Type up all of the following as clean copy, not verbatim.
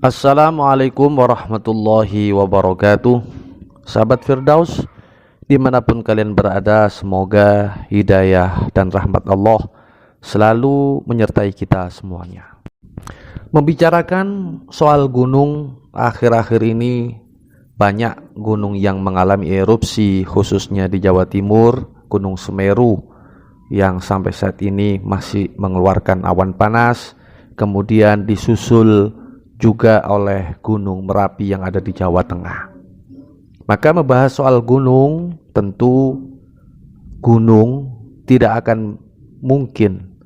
Assalamualaikum warahmatullahi wabarakatuh. Sahabat Firdaus, dimanapun kalian berada, semoga hidayah dan rahmat Allah selalu menyertai kita semuanya. Membicarakan soal gunung, akhir-akhir ini banyak gunung yang mengalami erupsi, khususnya di Jawa Timur. Gunung Semeru yang sampai saat ini masih mengeluarkan awan panas, kemudian disusul juga oleh Gunung Merapi yang ada di Jawa Tengah. Maka membahas soal gunung, tentu gunung tidak akan mungkin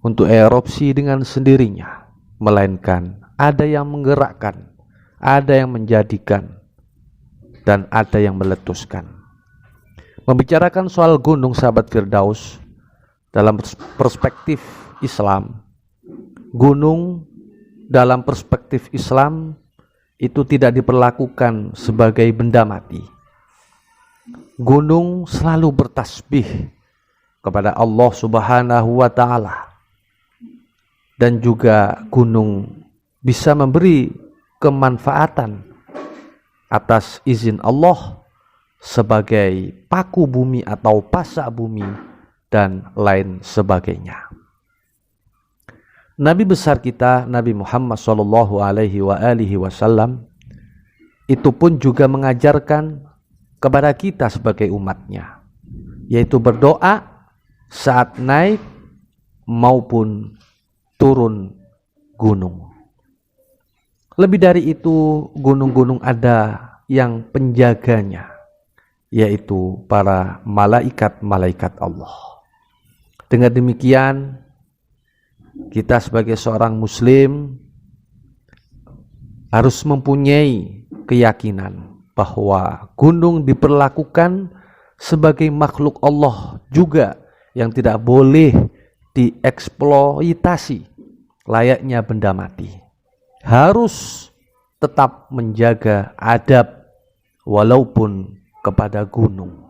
untuk erupsi dengan sendirinya, melainkan ada yang menggerakkan, ada yang menjadikan, dan ada yang meletuskan. Membicarakan soal gunung, sahabat Firdaus, dalam perspektif Islam, gunung dalam perspektif Islam itu tidak diperlakukan sebagai benda mati. Gunung selalu bertasbih kepada Allah Subhanahu wa Ta'ala, dan juga gunung bisa memberi kemanfaatan atas izin Allah sebagai paku bumi atau pasak bumi dan lain sebagainya. Nabi besar kita, Nabi Muhammad SAW, itu pun juga mengajarkan kepada kita sebagai umatnya, yaitu berdoa saat naik maupun turun gunung. Lebih dari itu, gunung-gunung ada yang penjaganya, yaitu para malaikat-malaikat Allah. Dengan demikian, kita sebagai seorang muslim harus mempunyai keyakinan bahwa gunung diperlakukan sebagai makhluk Allah juga yang tidak boleh dieksploitasi layaknya benda mati. Harus tetap menjaga adab walaupun kepada gunung,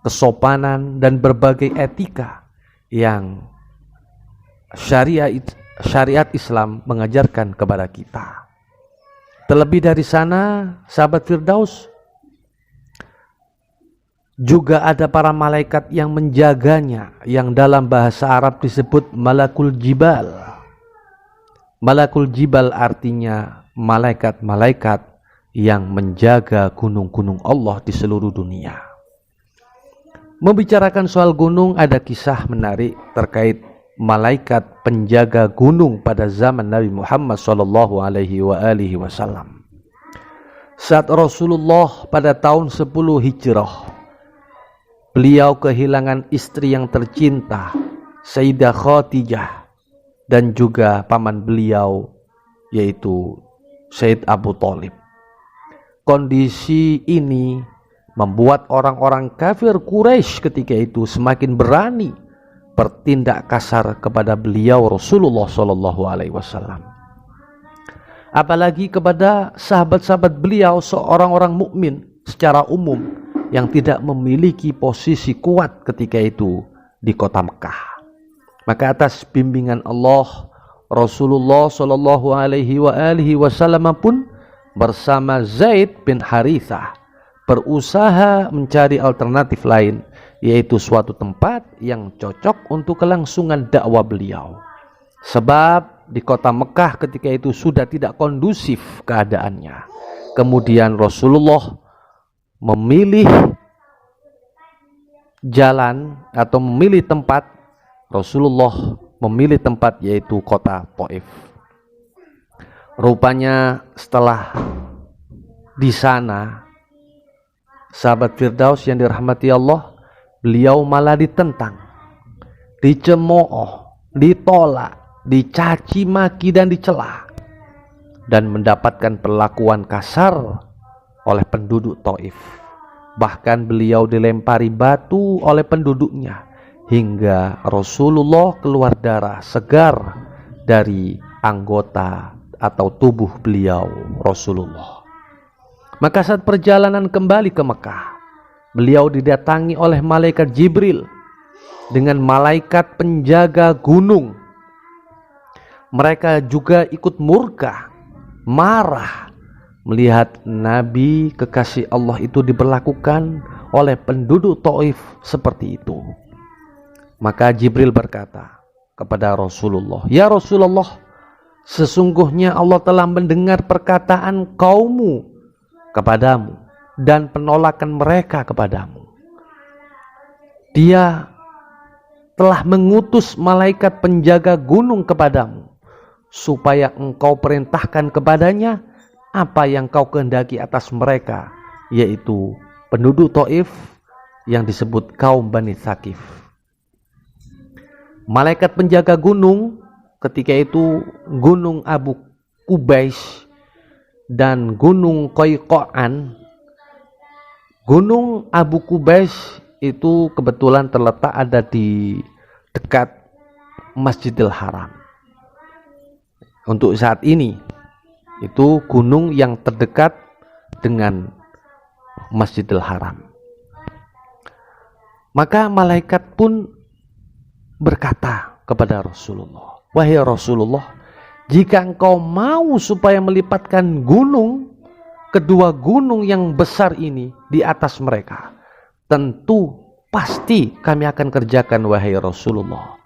kesopanan dan berbagai etika yang syariat Islam mengajarkan kepada kita. Terlebih dari sana, sahabat Firdaus, juga ada para malaikat yang menjaganya, yang dalam bahasa Arab disebut malakul jibal. Malakul jibal artinya malaikat-malaikat yang menjaga gunung-gunung Allah di seluruh dunia. Membicarakan soal gunung, ada kisah menarik terkait malaikat penjaga gunung pada zaman Nabi Muhammad SAW. Saat Rasulullah pada tahun 10 Hijrah, beliau kehilangan istri yang tercinta, Sayyidah Khadijah, dan juga paman beliau, yaitu Sayyid Abu Thalib. Kondisi ini membuat orang-orang kafir Quraisy ketika itu semakin berani bertindak kasar kepada beliau Rasulullah SAW. Apalagi kepada sahabat-sahabat beliau, seorang-orang mukmin secara umum yang tidak memiliki posisi kuat ketika itu di kota Mekah. Maka atas bimbingan Allah, Rasulullah SAW pun bersama Zaid bin Harithah berusaha mencari alternatif lain, yaitu suatu tempat yang cocok untuk kelangsungan dakwah beliau. Sebab di kota Mekah ketika itu sudah tidak kondusif keadaannya. Kemudian Rasulullah memilih jalan atau memilih tempat. Rasulullah memilih tempat, yaitu kota Taif. Rupanya setelah di sana, sahabat Firdaus yang dirahmati Allah, beliau malah ditentang, dicemooh, ditolak, dicaci maki dan dicela, dan mendapatkan perlakuan kasar oleh penduduk Taif. Bahkan beliau dilempari batu oleh penduduknya, hingga Rasulullah keluar darah segar dari anggota atau tubuh beliau Rasulullah. Maka saat perjalanan kembali ke Mekah, beliau didatangi oleh malaikat Jibril dengan malaikat penjaga gunung. Mereka juga ikut murka marah melihat Nabi kekasih Allah itu diberlakukan oleh penduduk Taif seperti itu. Maka Jibril berkata kepada Rasulullah, "Ya Rasulullah, sesungguhnya Allah telah mendengar perkataan kaummu kepadamu dan penolakan mereka kepadamu. Dia telah mengutus malaikat penjaga gunung kepadamu, supaya engkau perintahkan kepadanya apa yang kau kehendaki atas mereka, yaitu penduduk Taif yang disebut kaum Bani Thaqif." Malaikat penjaga gunung ketika itu gunung Abu Qubais dan gunung Qayqa'an. Gunung Abu Qubais itu kebetulan terletak ada di dekat Masjidil Haram. Untuk saat ini itu gunung yang terdekat dengan Masjidil Haram. Maka malaikat pun berkata kepada Rasulullah, "Wahai Rasulullah, jika engkau mau supaya melipatkan kedua gunung yang besar ini di atas mereka, tentu pasti kami akan kerjakan, wahai Rasulullah."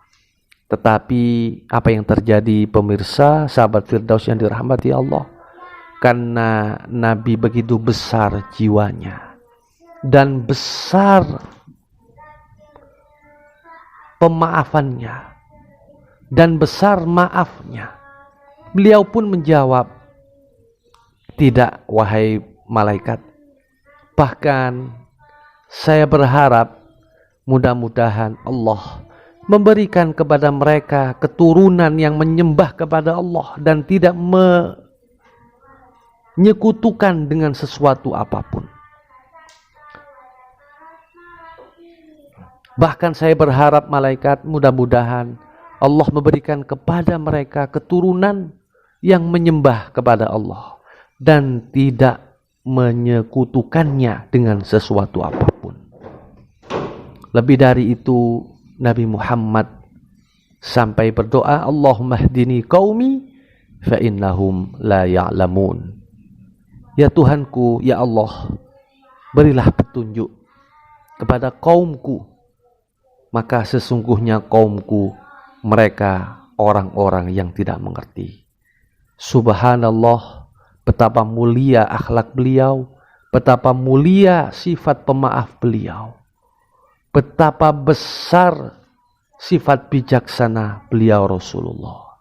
Tetapi apa yang terjadi, pemirsa, sahabat Firdaus yang dirahmati Allah, karena Nabi begitu besar jiwanya dan besar pemaafannya dan besar maafnya, beliau pun menjawab, "Tidak, wahai malaikat. Bahkan saya berharap mudah-mudahan Allah memberikan kepada mereka keturunan yang menyembah kepada Allah dan tidak menyekutukan dengan sesuatu apapun. Bahkan saya berharap malaikat, mudah-mudahan Allah memberikan kepada mereka keturunan yang menyembah kepada Allah dan tidak menyekutukannya dengan sesuatu apapun." Lebih dari itu, Nabi Muhammad sampai berdoa, "Allahumma hdini qaumi fa innahum la ya'lamun." Ya Tuhanku, ya Allah, berilah petunjuk kepada kaumku, maka sesungguhnya kaumku mereka orang-orang yang tidak mengerti. Subhanallah, betapa mulia akhlak beliau, betapa mulia sifat pemaaf beliau, betapa besar sifat bijaksana beliau Rasulullah.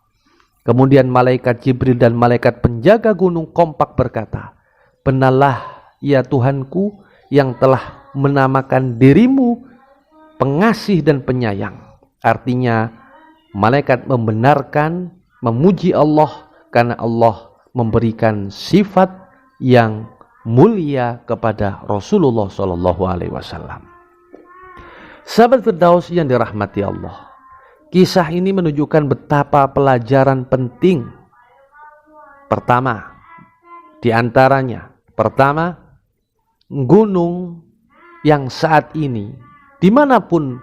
Kemudian malaikat Jibril dan malaikat penjaga gunung kompak berkata, "Benalah ya Tuhanku yang telah menamakan dirimu pengasih dan penyayang." Artinya malaikat membenarkan, memuji Allah karena Allah memberikan sifat yang mulia kepada Rasulullah SAW. Sahabat Firdaus yang dirahmati Allah, kisah ini menunjukkan betapa pelajaran penting. Pertama, gunung yang saat ini, dimanapun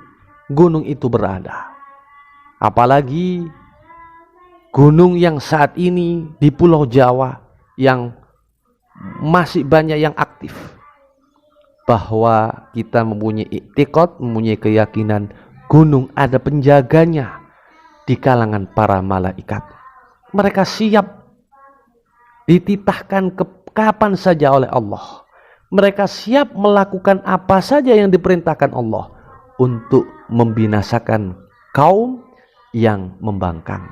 gunung itu berada, apalagi gunung yang saat ini di Pulau Jawa yang masih banyak yang aktif, bahwa kita mempunyai i'tiqad, mempunyai keyakinan gunung ada penjaganya di kalangan para malaikat. Mereka siap dititahkan kapan saja oleh Allah. Mereka siap melakukan apa saja yang diperintahkan Allah untuk membinasakan kaum yang membangkang.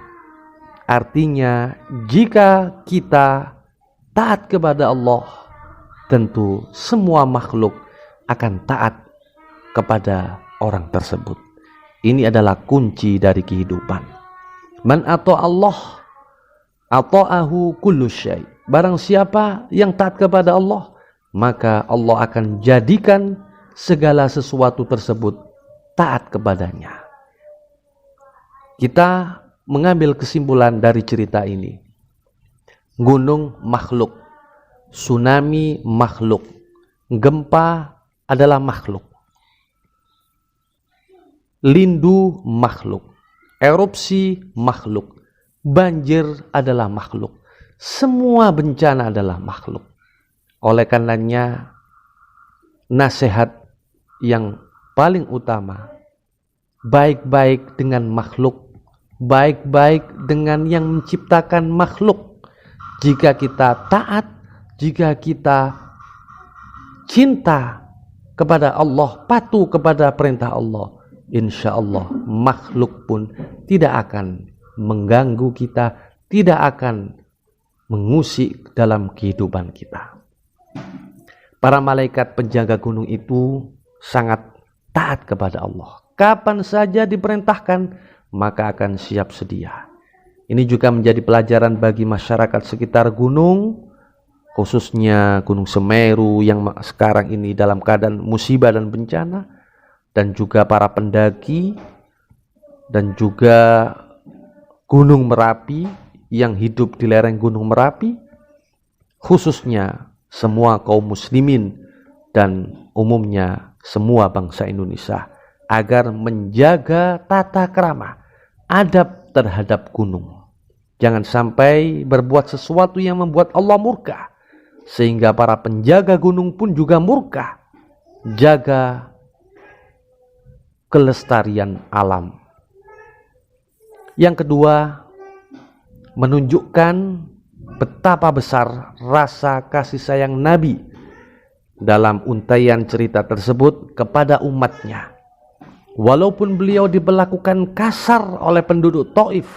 Artinya, jika kita taat kepada Allah, tentu semua makhluk akan taat kepada orang tersebut. Ini adalah kunci dari kehidupan. Man ata Allah, ata'ahu kullu syai'. Barang siapa yang taat kepada Allah, maka Allah akan jadikan segala sesuatu tersebut taat kepadanya. Kita mengambil kesimpulan dari cerita ini. Gunung makhluk, tsunami makhluk, gempa adalah makhluk, lindu makhluk, erupsi makhluk, banjir adalah makhluk. Semua bencana adalah makhluk. Oleh karenanya, nasihat yang paling utama, baik-baik dengan makhluk, baik-baik dengan yang menciptakan makhluk. Jika kita taat, jika kita cinta kepada Allah, patuh kepada perintah Allah, insya Allah makhluk pun tidak akan mengganggu kita, tidak akan mengusik dalam kehidupan kita. Para malaikat penjaga gunung itu sangat taat kepada Allah. Kapan saja diperintahkan, maka akan siap sedia. Ini juga menjadi pelajaran bagi masyarakat sekitar gunung, khususnya Gunung Semeru yang sekarang ini dalam keadaan musibah dan bencana, dan juga para pendaki, dan juga Gunung Merapi yang hidup di lereng Gunung Merapi, khususnya semua kaum muslimin dan umumnya semua bangsa Indonesia, agar menjaga tata krama, adab terhadap gunung. Jangan sampai berbuat sesuatu yang membuat Allah murka, sehingga para penjaga gunung pun juga murka. Jaga kelestarian alam. Yang kedua, menunjukkan betapa besar rasa kasih sayang Nabi dalam untaian cerita tersebut kepada umatnya. Walaupun beliau diperlakukan kasar oleh penduduk Taif,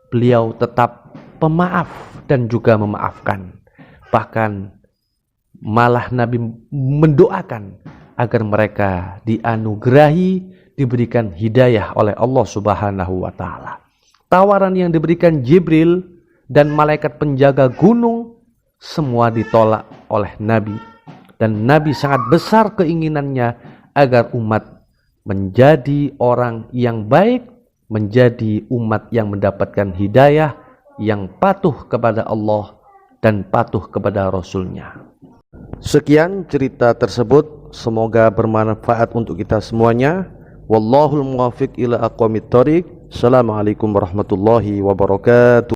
beliau tetap pemaaf dan juga memaafkan. Bahkan malah Nabi mendoakan agar mereka dianugerahi, diberikan hidayah oleh Allah Subhanahu wa Ta'ala. Tawaran yang diberikan Jibril dan malaikat penjaga gunung semua ditolak oleh Nabi, dan Nabi sangat besar keinginannya agar umat menjadi orang yang baik, menjadi umat yang mendapatkan hidayah, yang patuh kepada Allah dan patuh kepada Rasul-Nya. Sekian cerita tersebut, semoga bermanfaat untuk kita semuanya. Wallahul muwaffiq ila aqwamit thoriq. Assalamualaikum warahmatullahi wabarakatuh.